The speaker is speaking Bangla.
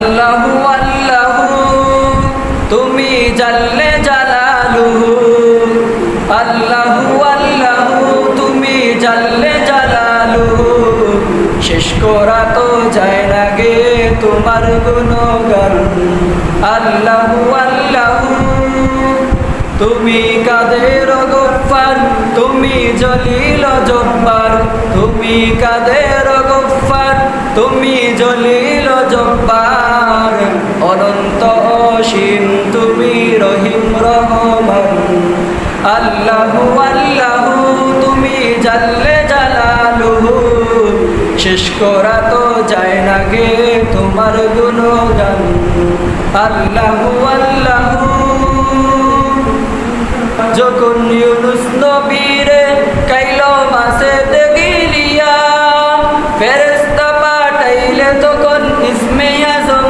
আল্লাহু আল্লাহু তুমি জাল্লে জালালুহু, আল্লাহু আল্লাহু তুমি জাল্লে জালালুহু। শেষ করা তো যায় না গে তোমার গুণগান। আল্লাহু আল্লাহু তুমি কাদের গফফার, তুমি জলিল জব্বার। তুমি কাদের গফফার, তুমি জলিল জব্বার। অনন্ত অসীম তুমি রহিম রহমান। আল্লাহু আল্লাহু তুমি জাল্লে জালালুহু। শেষ করা তো যায় না গে তোমার গুণগান। আল্লাহু আল্লাহু যখন ইউনুস নবীরে কাইলো মাছে গিলিয়া, ফেরেশতা পাঠাইলে তখন